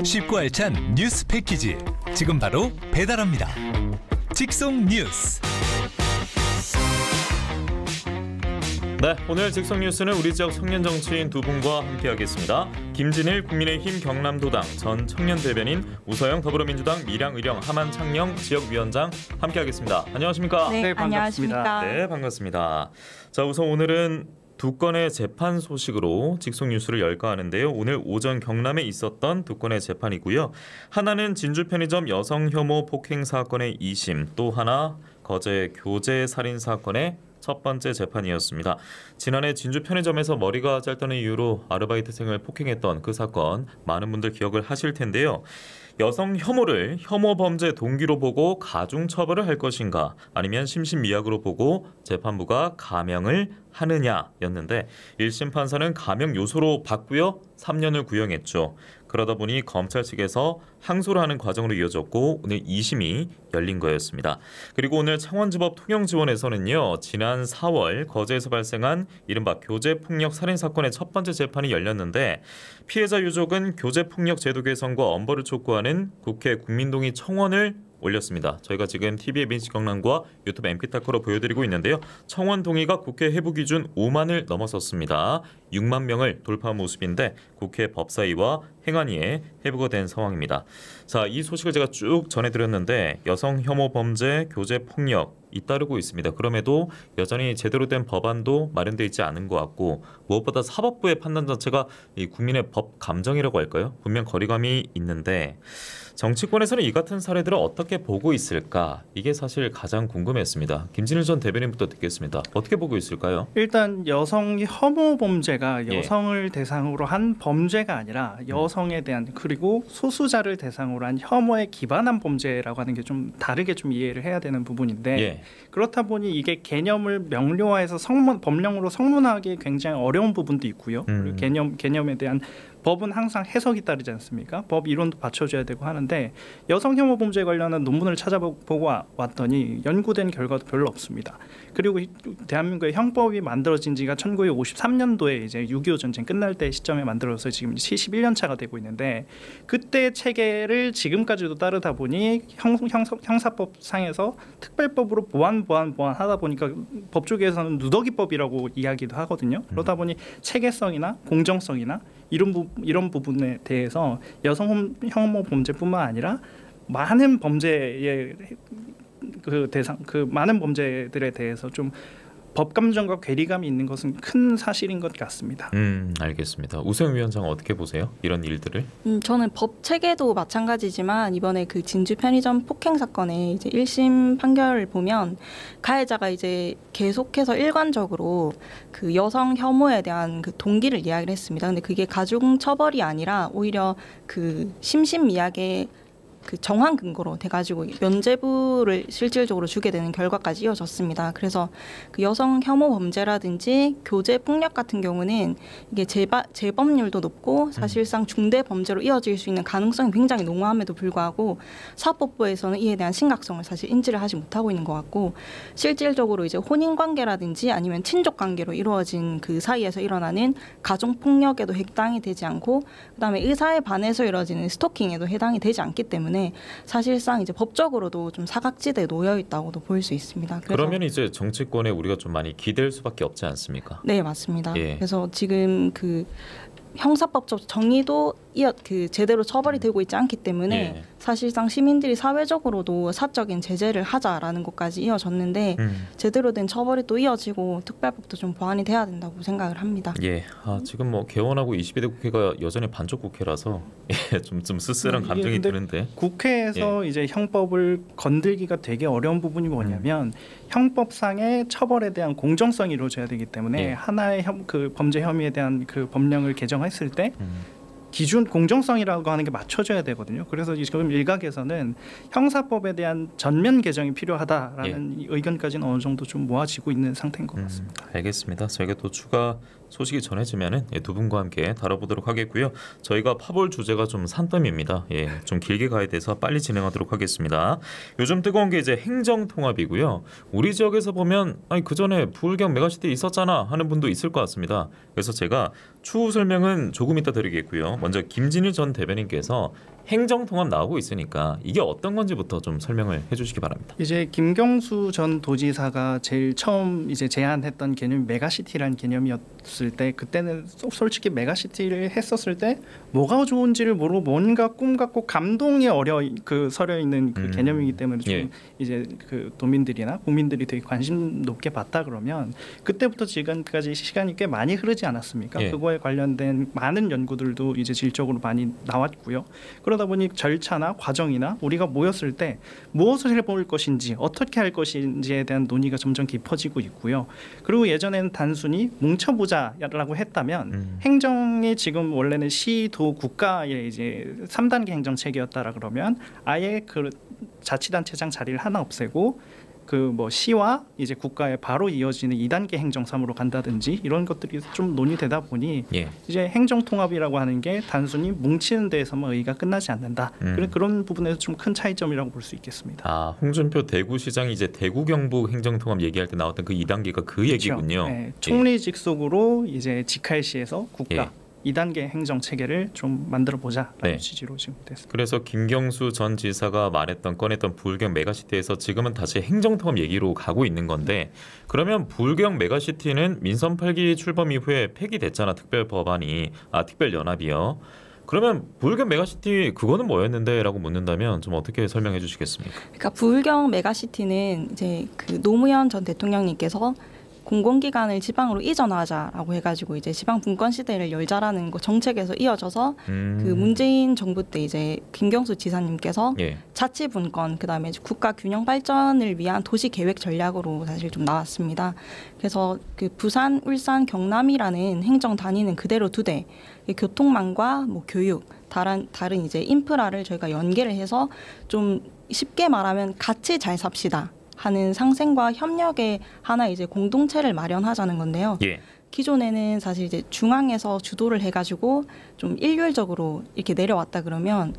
쉽고 알찬 뉴스 패키지 지금 바로 배달합니다. 직송 뉴스. 네, 오늘 직송 뉴스는 우리 지역 청년 정치인 두 분과 함께하겠습니다. 김진일 국민의힘 경남도당 전 청년 대변인, 우서영 더불어민주당 밀양의령 함안창녕 지역위원장 함께하겠습니다. 안녕하십니까? 네, 반갑습니다. 네, 반갑습니다. 자, 우선 오늘은 두 건의 재판 소식으로 직송 뉴스를 열까 하는데요. 오늘 오전 경남에 있었던 두 건의 재판이고요. 하나는 진주 편의점 여성 혐오 폭행 사건의 2심, 또 하나 거제 교제 살인 사건의 첫 번째 재판이었습니다. 지난해 진주 편의점에서 머리가 짧다는 이유로 아르바이트생을 폭행했던 그 사건, 많은 분들 기억을 하실 텐데요. 여성 혐오를 혐오 범죄 동기로 보고 가중 처벌을 할 것인가, 아니면 심신미약으로 보고 재판부가 감형을 하느냐였는데 1심 판사는 감형 요소로 봤고요. 3년을 구형했죠. 그러다 보니 검찰 측에서 항소를 하는 과정으로 이어졌고 오늘 2심이 열린 거였습니다. 그리고 오늘 창원지법 통영지원에서는요. 지난 4월 거제에서 발생한 이른바 교제폭력 살인사건의 첫 번째 재판이 열렸는데 피해자 유족은 교제폭력 제도 개선과 엄벌을 촉구하는 국회 국민동의 청원을 올렸습니다. 저희가 지금 TV MBC 경남과 유튜브 MP타커로 보여드리고 있는데요. 청원 동의가 국회 해부 기준 5만을 넘어섰습니다. 6만 명을 돌파한 모습인데 국회 법사위와 행안위에 해부가 된 상황입니다. 자, 이 소식을 제가 쭉 전해드렸는데 여성 혐오 범죄, 교제 폭력 잇따르고 있습니다. 그럼에도 여전히 제대로 된 법안도 마련되어 있지 않은 것 같고 무엇보다 사법부의 판단 자체가 이 국민의 법 감정이라고 할까요? 분명 거리감이 있는데 정치권에서는 이 같은 사례들을 어떻게 보고 있을까? 이게 사실 가장 궁금했습니다. 김진일 전 대변인부터 듣겠습니다. 어떻게 보고 있을까요? 일단 여성 혐오 범죄가 여성을 대상으로 한 범죄가 아니라 여성에 대한, 그리고 소수자를 대상으로 한 혐오에 기반한 범죄라고 하는 게 좀 다르게 좀 이해를 해야 되는 부분인데 그렇다 보니 이게 개념을 명료화해서 법령으로 성문화하기 굉장히 어려운 부분도 있고요. 그리고 개념에 대한 법은 항상 해석이 따르지 않습니까? 법 이론도 받쳐줘야 되고 하는데 여성 혐오 범죄에 관련한 논문을 찾아보고 왔더니 연구된 결과도 별로 없습니다. 그리고 대한민국의 형법이 만들어진 지가 1953년도에 이제 6.25 전쟁 끝날 때 시점에 만들어서 지금 71년 차가 되고 있는데 그때 체계를 지금까지도 따르다 보니 형사법상에서 특별법으로 보완 하다 보니까 법조계에서는 누더기법이라고 이야기도 하거든요. 그러다 보니 체계성이나 공정성이나 이런 부분에 대해서 여성 혐오 범죄뿐만 아니라 많은 범죄의 많은 범죄들에 대해서 좀 법감정과 괴리감이 있는 것은 큰 사실인 것 같습니다. 알겠습니다. 우서영 위원장 어떻게 보세요? 이런 일들을? 저는 법 체계도 마찬가지지만 이번에 그 진주 편의점 폭행 사건의 이제 1심 판결을 보면 가해자가 이제 계속해서 일관적으로 그 여성 혐오에 대한 그 동기를 이야기를 했습니다. 근데 그게 가중 처벌이 아니라 오히려 그 심신미약의 그 정황 근거로 돼가지고 면죄부를 실질적으로 주게 되는 결과까지 이어졌습니다. 그래서 그 여성 혐오 범죄라든지 교제 폭력 같은 경우는 이게 재범률도 높고 사실상 중대 범죄로 이어질 수 있는 가능성이 굉장히 농후함에도 불구하고 사법부에서는 이에 대한 심각성을 사실 인지를 하지 못하고 있는 것 같고 실질적으로 이제 혼인 관계라든지 아니면 친족 관계로 이루어진 그 사이에서 일어나는 가정 폭력에도 해당이 되지 않고 그다음에 의사에 반해서 이루어지는 스토킹에도 해당이 되지 않기 때문에 사실상 이제 법적으로도 좀 사각지대에 놓여 있다고도 볼 수 있습니다. 그러면 이제 정치권에 우리가 좀 많이 기댈 수밖에 없지 않습니까? 네, 맞습니다. 그래서 지금 그 형사법적 정의도 제대로 처벌이 되고 있지 않기 때문에 사실상 시민들이 사회적으로도 사적인 제재를 하자라는 것까지 이어졌는데 제대로 된 처벌이 또 이어지고 특별법도 좀 보완이 돼야 된다고 생각을 합니다. 지금 뭐 개원하고 22대 국회가 여전히 반쪽 국회라서 좀 쓸쓸한 감정이 드는데 국회에서 이제 형법을 건들기가 되게 어려운 부분이 뭐냐면 형법상의 처벌에 대한 공정성이 이루어져야 되기 때문에 하나의 그 범죄 혐의에 대한 그 법령을 개정했을 때 기준 공정성이라고 하는 게 맞춰져야 되거든요. 그래서 지금 일각에서는 형사법에 대한 전면 개정이 필요하다라는 의견까지는 어느 정도 좀 모아지고 있는 상태인 것 같습니다. 알겠습니다. 저희가 또 추가 소식이 전해지면은 두 분과 함께 다뤄보도록 하겠고요. 저희가 파볼 주제가 좀 산더미입니다. 좀 길게 가야 돼서 빨리 진행하도록 하겠습니다. 요즘 뜨거운 게 이제 행정통합이고요. 우리 지역에서 보면 그 전에 부울경 메가시티 있었잖아 하는 분도 있을 것 같습니다. 그래서 제가 추후 설명은 조금 이따 드리겠고요. 먼저 김진일 전 대변인께서 행정통합 나오고 있으니까 이게 어떤 건지부터 좀 설명을 해주시기 바랍니다. 이제 김경수 전 도지사가 제일 처음 이제 제안했던 개념이 메가시티라는 개념이었을 때, 그때는 솔직히 메가시티를 했었을 때 뭐가 좋은지를 모르고 뭔가 꿈 같고 감동이 서려 있는 그 개념이기 때문에 좀 이제 그 도민들이나 국민들이 되게 관심 높게 봤다 그러면 그때부터 지금까지 시간이 꽤 많이 흐르지 않았습니까? 그거에 관련된 많은 연구들도 이제 질적으로 많이 나왔고요. 그러다 보니 절차나 과정이나 우리가 모였을 때 무엇을 해볼 것인지 어떻게 할 것인지에 대한 논의가 점점 깊어지고 있고요. 그리고 예전에는 단순히 뭉쳐보자라고 했다면 행정이 지금 원래는 시, 도, 국가의 이제 3단계 행정 체계였다라 그러면 아예 그 자치단체장 자리를 하나 없애고 그 뭐 시와 이제 국가에 바로 이어지는 2단계 행정삼으로 간다든지 이런 것들이 좀 논의되다 보니 이제 행정통합이라고 하는 게 단순히 뭉치는 데에서만 의의가 끝나지 않는다. 그런 부분에서 좀 큰 차이점이라고 볼 수 있겠습니다. 홍준표 대구시장이 이제 대구 경북 행정통합 얘기할 때 나왔던 그 2단계가 그 그렇죠. 얘기군요. 총리 직속으로 이제 직할시에서 국가 2단계 행정 체계를 좀 만들어 보자라는 취지로 지금 됐습니다. 그래서 김경수 전 지사가 꺼냈던 부울경 메가시티에서 지금은 다시 행정통합 얘기로 가고 있는 건데, 그러면 부울경 메가시티는 민선 8기 출범 이후에 폐기됐잖아. 특별연합이요. 그러면 부울경 메가시티 그거는 뭐였는데? 라고 묻는다면 좀 어떻게 설명해 주시겠습니까? 그러니까 부울경 메가시티는 이제 그 노무현 전 대통령님께서 공공기관을 지방으로 이전하자라고 해가지고 이제 지방 분권 시대를 열자라는 거 정책에서 이어져서 그 문재인 정부 때 이제 김경수 지사님께서 자치 분권 그다음에 국가 균형 발전을 위한 도시 계획 전략으로 사실 좀 나왔습니다. 그래서 그 부산, 울산, 경남이라는 행정 단위는 그대로 두되 교통망과 뭐 교육 다른 이제 인프라를 저희가 연계를 해서 좀 쉽게 말하면 같이 잘 삽시다 하는 상생과 협력의 하나 이제 공동체를 마련하자는 건데요. 기존에는 사실 이제 중앙에서 주도를 해가지고 좀 일률적으로 이렇게 내려왔다 그러면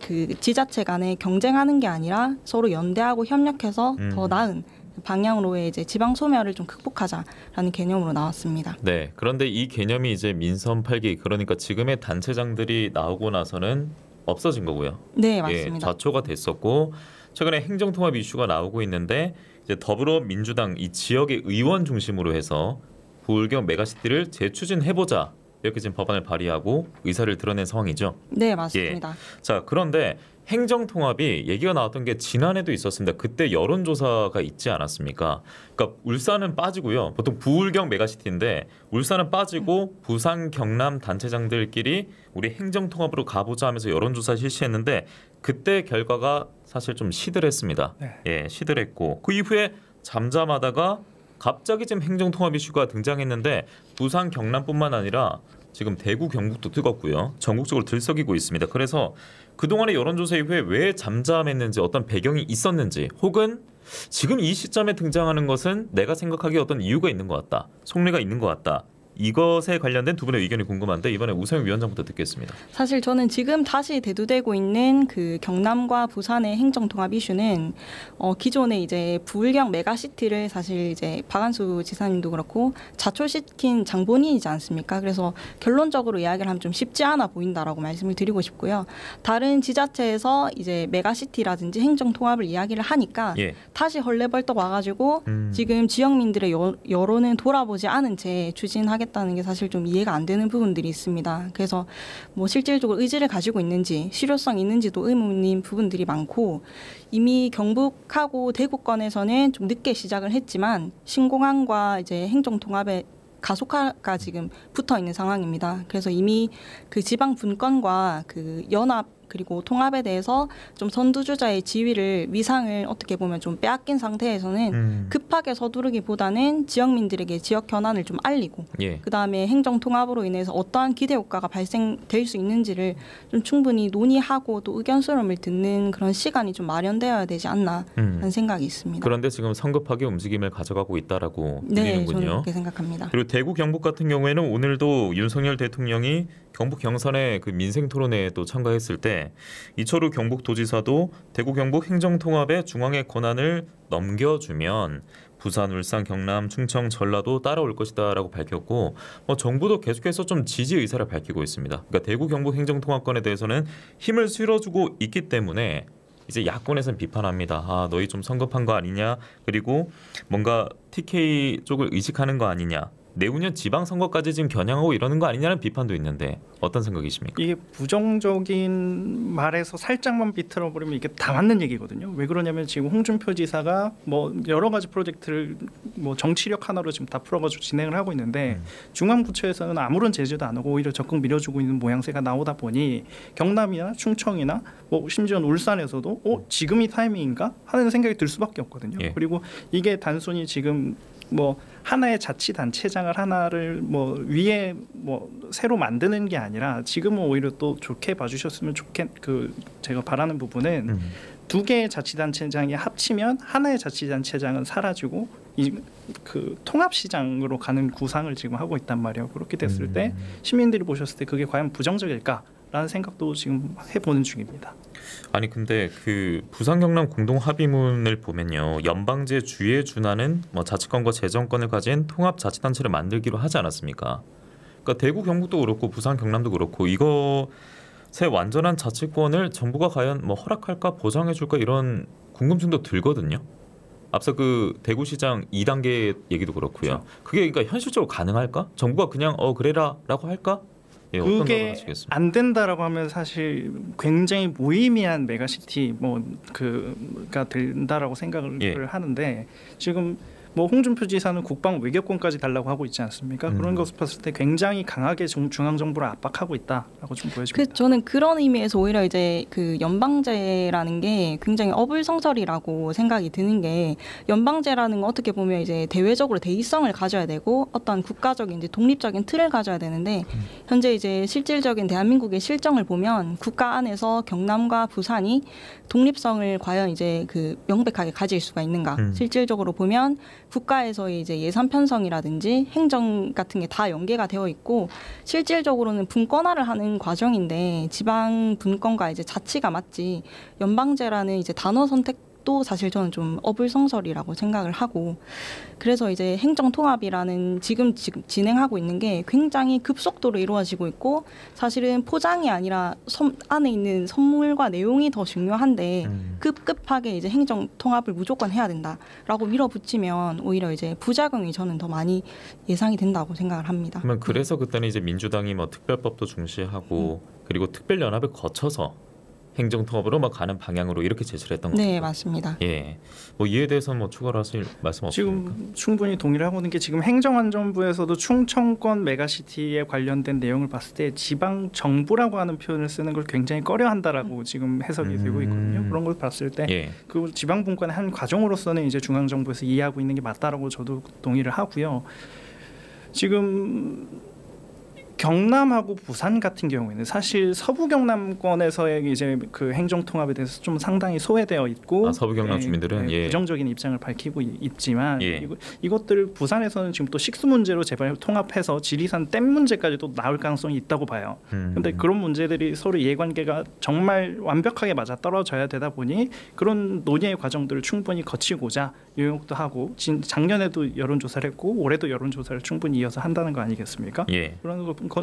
그 지자체 간에 경쟁하는 게 아니라 서로 연대하고 협력해서 더 나은 방향으로의 이제 지방 소멸을 좀 극복하자라는 개념으로 나왔습니다. 네. 그런데 이 개념이 이제 민선 8기 그러니까 지금의 단체장들이 나오고 나서는 없어진 거고요. 네, 맞습니다. 좌초가 됐었고 최근에 행정통합 이슈가 나오고 있는데 이제 더불어민주당 이 지역의 의원 중심으로 해서 부울경 메가시티를 재추진해보자 이렇게 지금 법안을 발의하고 의사를 드러낸 상황이죠. 네, 맞습니다. 자, 그런데 행정통합이 얘기가 나왔던 게 지난해도 있었습니다. 그때 여론조사가 있지 않았습니까? 그러니까 울산은 빠지고요. 보통 부울경 메가시티인데 울산은 빠지고 부산, 경남 단체장들끼리 우리 행정통합으로 가보자 하면서 여론조사 실시했는데 그때 결과가 사실 좀 시들했습니다. 시들했고 그 이후에 잠잠하다가 갑자기 지금 행정통합 이슈가 등장했는데 부산, 경남뿐만 아니라 지금 대구, 경북도 뜨겁고요. 전국적으로 들썩이고 있습니다. 그래서 그동안의 여론조사 이후에 왜 잠잠했는지 어떤 배경이 있었는지 혹은 지금 이 시점에 등장하는 것은 내가 생각하기에 어떤 이유가 있는 것 같다. 속내가 있는 것 같다. 이것에 관련된 두 분의 의견이 궁금한데 이번에 우상혁 위원장부터 듣겠습니다. 사실 저는 지금 다시 대두되고 있는 그 경남과 부산의 행정통합 이슈는 기존에 이제 부울경 메가시티를 사실 이제 박한수 지사님도 그렇고 자초시킨 장본인이지 않습니까? 그래서 결론적으로 이야기를 하면 좀 쉽지 않아 보인다라고 말씀을 드리고 싶고요. 다른 지자체에서 이제 메가시티라든지 행정통합을 이야기를 하니까 다시 헐레벌떡 와가지고 지금 지역민들의 여론은 돌아보지 않은 채 추진하겠다는 게 사실 좀 이해가 안 되는 부분들이 있습니다. 그래서 뭐 실질적으로 의지를 가지고 있는지 실효성 있는지도 의문인 부분들이 많고 이미 경북하고 대구권에서는 좀 늦게 시작을 했지만 신공항과 이제 행정통합의 가속화가 지금 붙어 있는 상황입니다. 그래서 이미 그 지방 분권과 그 연합 그리고 통합에 대해서 좀 선두주자의 지위를 위상을 어떻게 보면 좀 빼앗긴 상태에서는 급하게 서두르기보다는 지역민들에게 지역 현안을 좀 알리고 예. 그다음에 행정 통합으로 인해서 어떠한 기대 효과가 발생될 수 있는지를 좀 충분히 논의하고 또 의견 수렴을 듣는 그런 시간이 좀 마련되어야 되지 않나 하는 생각이 있습니다. 그런데 지금 성급하게 움직임을 가져가고 있다라고 네, 들리는군요. 저는 그렇게 생각합니다. 그리고 대구 경북 같은 경우에는 오늘도 윤석열 대통령이 경북 경선의 그 민생 토론회에 또 참가했을 때 이철우 경북도지사도 대구 경북 행정통합에 중앙의 권한을 넘겨주면 부산, 울산, 경남, 충청, 전라도 따라올 것이다라고 밝혔고 정부도 계속해서 좀 지지 의사를 밝히고 있습니다. 그러니까 대구 경북 행정통합권에 대해서는 힘을 실어주고 있기 때문에 이제 야권에서는 비판합니다. 아, 너희 좀 성급한 거 아니냐? 그리고 뭔가 TK 쪽을 의식하는 거 아니냐? 내후년 지방선거까지 지금 겨냥하고 이러는 거 아니냐는 비판도 있는데 어떤 생각이십니까? 이게 부정적인 말에서 살짝만 비틀어버리면 이게 다 맞는 얘기거든요. 왜 그러냐면 지금 홍준표 지사가 뭐 여러 가지 프로젝트를 뭐 정치력 하나로 지금 다 풀어가지고 진행을 하고 있는데 중앙부처에서는 아무런 제재도 안 하고 오히려 적극 밀어주고 있는 모양새가 나오다 보니 경남이나 충청이나 뭐 심지어는 울산에서도 지금이 타이밍인가 하는 생각이 들 수밖에 없거든요. 예. 그리고 이게 단순히 지금 뭐 하나의 자치단체장을 하나를 뭐 위에 뭐 새로 만드는 게 아니라 지금은 오히려 또 좋게 봐주셨으면 제가 바라는 부분은 두 개의 자치단체장이 합치면 하나의 자치단체장은 사라지고 그 통합시장으로 가는 구상을 지금 하고 있단 말이에요. 그렇게 됐을 때 시민들이 보셨을 때 그게 과연 부정적일까라는 생각도 지금 해보는 중입니다. 아니 근데 그 부산 경남 공동 합의문을 보면요, 연방제 주에 준하는 뭐 자치권과 재정권을 가진 통합 자치단체를 만들기로 하지 않았습니까? 그러니까 대구 경북도 그렇고 부산 경남도 그렇고 이것의 완전한 자치권을 정부가 과연 뭐 허락할까 보장해줄까 이런 궁금증도 들거든요. 앞서 그 대구시장 2단계 얘기도 그렇고요. 그렇죠. 그게 그러니까 현실적으로 가능할까? 정부가 그냥 그래라라고 할까? 예, 어떤 그게 안 된다라고 하면 사실 굉장히 무의미한 메가시티 그가 된다라고 생각을 하는데 지금 뭐 홍준표 지사는 국방 외교권까지 달라고 하고 있지 않습니까? 그런 것을 봤을 때 굉장히 강하게 중앙 정부를 압박하고 있다라고 좀 보여집니다. 저는 그런 의미에서 오히려 이제 그 연방제라는 게 굉장히 어불성설이라고 생각이 드는 게, 연방제라는 건 어떻게 보면 이제 대외적으로 대의성을 가져야 되고 어떤 국가적인 이제 독립적인 틀을 가져야 되는데, 현재 이제 실질적인 대한민국의 실정을 보면 국가 안에서 경남과 부산이 독립성을 과연 이제 그 명백하게 가질 수가 있는가? 실질적으로 보면 국가에서의 이제 예산 편성이라든지 행정 같은 게 다 연계가 되어 있고, 실질적으로는 분권화를 하는 과정인데 지방 분권과 이제 자치가 맞지, 연방제라는 이제 단어 선택도 사실 저는 좀 어불성설이라고 생각을 하고, 그래서 이제 행정통합이라는 지금 진행하고 있는 게 굉장히 급속도로 이루어지고 있고, 사실은 포장이 아니라 안에 있는 선물과 내용이 더 중요한데 급하게 이제 행정통합을 무조건 해야 된다라고 밀어붙이면 오히려 이제 부작용이 저는 더 많이 예상이 된다고 생각을 합니다. 그러면 그래서 그때는 이제 민주당이 뭐 특별법도 중시하고 그리고 특별연합을 거쳐서 행정통합으로 막 가는 방향으로 이렇게 제시를 했던 거죠. 네, 맞습니다. 예, 뭐 이에 대해서는 뭐 추가로 하실 말씀 없습니까? 지금 충분히 동의를 하고 있는 게, 지금 행정안전부에서도 충청권 메가시티에 관련된 내용을 봤을 때 지방 정부라고 하는 표현을 쓰는 걸 굉장히 꺼려한다라고 지금 해석이 되고 있거든요. 그런 걸 봤을 때 그 지방 분권의 한 과정으로서는 이제 중앙 정부에서 이해하고 있는 게 맞다라고 저도 동의를 하고요. 지금 경남하고 부산 같은 경우에는 사실 서부 경남권에서의 이제 그 행정 통합에 대해서 좀 상당히 소외되어 있고, 서부 경남 주민들은 부정적인 입장을 밝히고 있지만 이것들을 부산에서는 지금 또 식수 문제로 제발 통합해서 지리산 댐 문제까지도 나올 가능성이 있다고 봐요. 그런데 그런 문제들이 서로 이해관계가 정말 완벽하게 맞아 떨어져야 되다 보니 그런 논의의 과정들을 충분히 거치고자 요역도 하고, 작년에도 여론조사를 했고 올해도 여론조사를 충분히 이어서 한다는 거 아니겠습니까?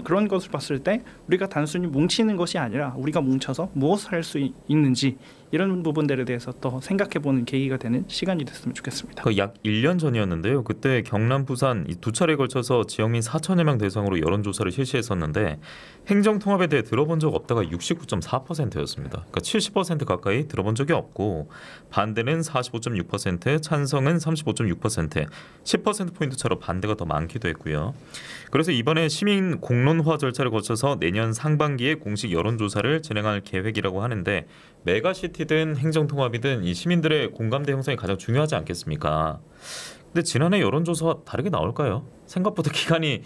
그런 것을 봤을 때 우리가 단순히 뭉치는 것이 아니라 우리가 뭉쳐서 무엇을 할 수 있는지, 이런 부분들에 대해서 또 생각해보는 계기가 되는 시간이 됐으면 좋겠습니다. 약 1년 전이었는데요. 그때 경남, 부산 이 두 차례에 걸쳐서 지역민 4천여 명 대상으로 여론조사를 실시했었는데 행정통합에 대해 들어본 적 없다가 69.4%였습니다. 그러니까 70% 가까이 들어본 적이 없고 반대는 45.6%, 찬성은 35.6%, 10%포인트 차로 반대가 더 많기도 했고요. 그래서 이번에 시민 공론화 절차를 거쳐서 내년 상반기에 공식 여론조사를 진행할 계획이라고 하는데 메가시티든 행정통합이든 이 시민들의 공감대 형성이 가장 중요하지 않겠습니까? 근데 지난해 여론조사와 다르게 나올까요? 생각보다 기간이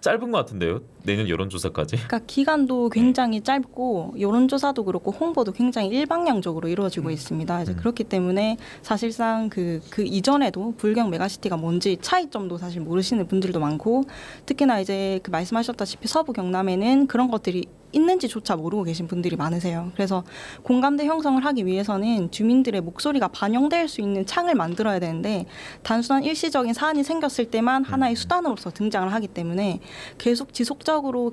짧은 것 같은데요. 내년 여론조사까지. 그러니까 기간도 굉장히 짧고 여론조사도 그렇고 홍보도 굉장히 일방향적으로 이루어지고 있습니다. 이제 그렇기 때문에 사실상 그 이전에도 불경 메가시티가 뭔지 차이점도 사실 모르시는 분들도 많고 특히나 이제 그 말씀하셨다시피 서부 경남에는 그런 것들이 있는지조차 모르고 계신 분들이 많으세요. 그래서 공감대 형성을 하기 위해서는 주민들의 목소리가 반영될 수 있는 창을 만들어야 되는데 단순한 일시적인 사안이 생겼을 때만 하나의 수단으로서 등장을 하기 때문에 계속 지속적으로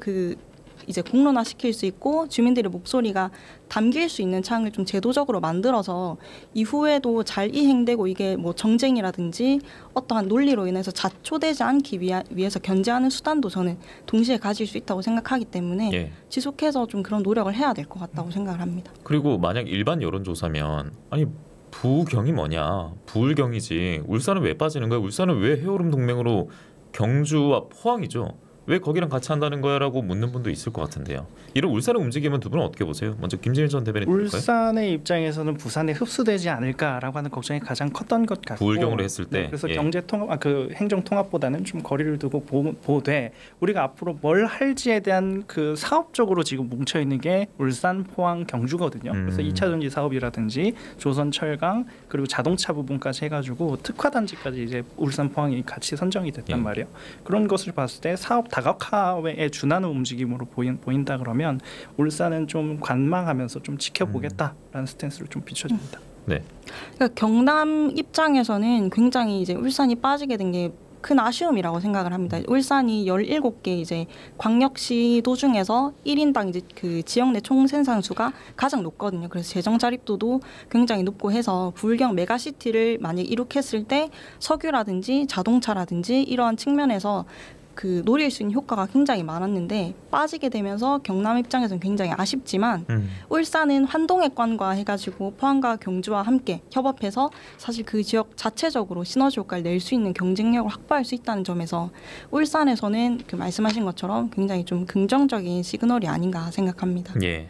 이제 공론화시킬 수 있고 주민들의 목소리가 담길 수 있는 창을 좀 제도적으로 만들어서 이후에도 잘 이행되고 이게 뭐 정쟁이라든지 어떠한 논리로 인해서 자초되지 않기 위해서 견제하는 수단도 저는 동시에 가질 수 있다고 생각하기 때문에 지속해서 좀 그런 노력을 해야 될 것 같다고 생각을 합니다. 그리고 만약 일반 여론조사면 아니 부경이 뭐냐 부울경이지 울산은 왜 빠지는 거야? 울산은 왜 해오름 동맹으로 경주와 포항이죠? 왜 거기랑 같이 한다는 거야? 라고 묻는 분도 있을 것 같은데요. 이런 울산의 움직임은 두 분은 어떻게 보세요? 먼저 김진일 전 대변인 들을까요? 울산의 입장에서는 부산에 흡수되지 않을까라고 하는 걱정이 가장 컸던 것 같고 부울경으로 했을 때 그래서 경제통합, 행정통합보다는 좀 거리를 두고 보되 우리가 앞으로 뭘 할지에 대한 그 사업적으로 지금 뭉쳐있는 게 울산, 포항, 경주거든요. 그래서 2차 전지 사업이라든지 조선철강 그리고 자동차 부분까지 해가지고 특화단지까지 이제 울산, 포항이 같이 선정이 됐단 말이에요. 그런 것을 봤을 때 사업 다각화에 준하는 움직임으로 보인다 그러면 울산은 좀 관망하면서 좀 지켜보겠다라는 스탠스를 좀 비춰집니다. 네. 그러니까 경남 입장에서는 굉장히 이제 울산이 빠지게 된 게 큰 아쉬움이라고 생각을 합니다. 울산이 17개 이제 광역시도 중에서 1인당 이제 그 지역 내 총 생산수가 가장 높거든요. 그래서 재정 자립도도 굉장히 높고 해서 불경 메가시티를 만약 이룩했을 때 석유라든지 자동차라든지 이러한 측면에서 그 노릴 수 있는 효과가 굉장히 많았는데 빠지게 되면서 경남 입장에서는 굉장히 아쉽지만 울산은 환동액관과 해가지고 포항과 경주와 함께 협업해서 사실 그 지역 자체적으로 시너지 효과를 낼 수 있는 경쟁력을 확보할 수 있다는 점에서 울산에서는 그 말씀하신 것처럼 굉장히 좀 긍정적인 시그널이 아닌가 생각합니다. 예.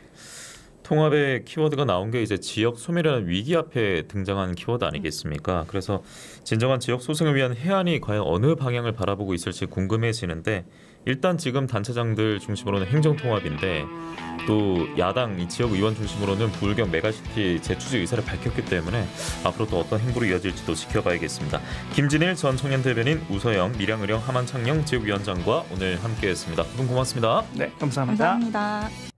통합의 키워드가 나온 게 이제 지역 소멸이라는 위기 앞에 등장한 키워드 아니겠습니까? 그래서 진정한 지역 소생을 위한 해안이 과연 어느 방향을 바라보고 있을지 궁금해지는데 일단 지금 단체장들 중심으로는 행정통합인데 또 야당 이 지역 의원 중심으로는 부울경 메가시티 재추진 의사를 밝혔기 때문에 앞으로 또 어떤 행보로 이어질지도 지켜봐야겠습니다. 김진일 전 청년 대변인, 우서영 밀양의령 하만창녕 지역위원장과 오늘 함께했습니다. 두 분 고맙습니다. 네, 감사합니다. 감사합니다.